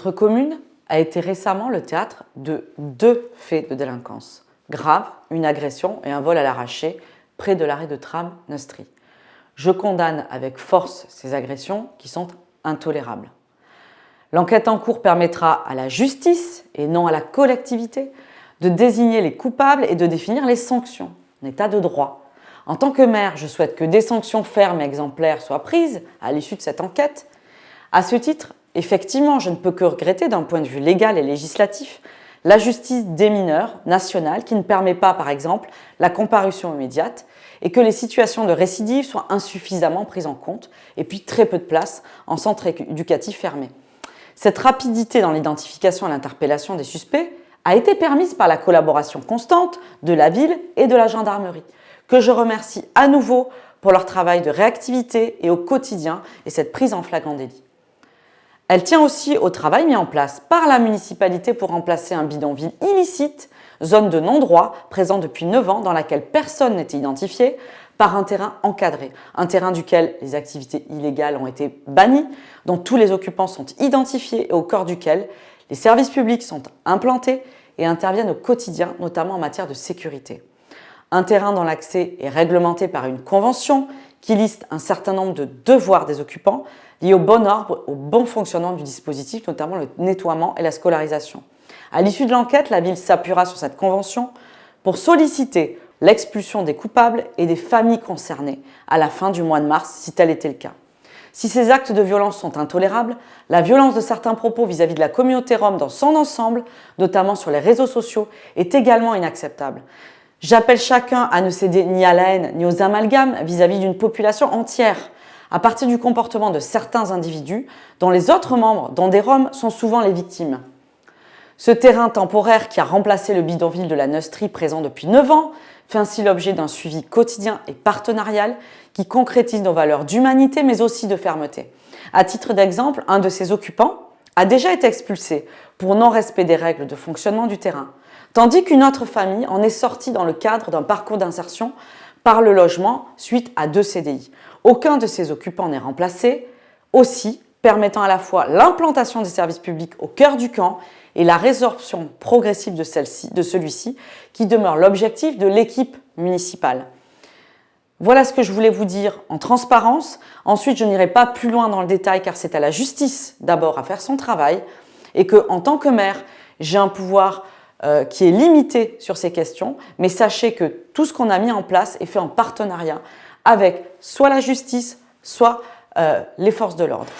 Notre commune a été récemment le théâtre de 2 faits de délinquance graves, une agression et un vol à l'arraché près de l'arrêt de tram Neustrie. Je condamne avec force ces agressions qui sont intolérables. L'enquête en cours permettra à la justice, et non à la collectivité, de désigner les coupables et de définir les sanctions, en état de droit. En tant que maire, je souhaite que des sanctions fermes et exemplaires soient prises à l'issue de cette enquête. À ce titre, effectivement, je ne peux que regretter d'un point de vue légal et législatif la justice des mineurs nationale qui ne permet pas, par exemple, la comparution immédiate et que les situations de récidive soient insuffisamment prises en compte et puis très peu de place en centre éducatif fermé. Cette rapidité dans l'identification et l'interpellation des suspects a été permise par la collaboration constante de la ville et de la gendarmerie, que je remercie à nouveau pour leur travail de réactivité et au quotidien et cette prise en flagrant délit. Elle tient aussi au travail mis en place par la municipalité pour remplacer un bidonville illicite, zone de non-droit présent depuis 9 ans dans laquelle personne n'était identifié, par un terrain encadré, un terrain duquel les activités illégales ont été bannies, dont tous les occupants sont identifiés et au cœur duquel les services publics sont implantés et interviennent au quotidien, notamment en matière de sécurité. Un terrain dont l'accès est réglementé par une convention qui liste un certain nombre de devoirs des occupants liés au bon ordre, au bon fonctionnement du dispositif, notamment le nettoiement et la scolarisation. À l'issue de l'enquête, la ville s'appuiera sur cette convention pour solliciter l'expulsion des coupables et des familles concernées à la fin du mois de mars, si tel était le cas. Si ces actes de violence sont intolérables, la violence de certains propos vis-à-vis de la communauté rome dans son ensemble, notamment sur les réseaux sociaux, est également inacceptable. J'appelle chacun à ne céder ni à la haine ni aux amalgames vis-à-vis d'une population entière, à partir du comportement de certains individus dont les autres membres, dont des Roms, sont souvent les victimes. Ce terrain temporaire qui a remplacé le bidonville de la Neustrie présent depuis 9 ans fait ainsi l'objet d'un suivi quotidien et partenarial qui concrétise nos valeurs d'humanité mais aussi de fermeté. À titre d'exemple, un de ses occupants a déjà été expulsé pour non-respect des règles de fonctionnement du terrain, tandis qu'une autre famille en est sortie dans le cadre d'un parcours d'insertion par le logement suite à 2 CDI. Aucun de ces occupants n'est remplacé, aussi permettant à la fois l'implantation des services publics au cœur du camp et la résorption progressive de celui-ci, qui demeure l'objectif de l'équipe municipale. Voilà ce que je voulais vous dire en transparence. Ensuite, je n'irai pas plus loin dans le détail car c'est à la justice d'abord à faire son travail et que, en tant que maire, j'ai un pouvoir qui est limité sur ces questions, mais sachez que tout ce qu'on a mis en place est fait en partenariat avec soit la justice, soit les forces de l'ordre.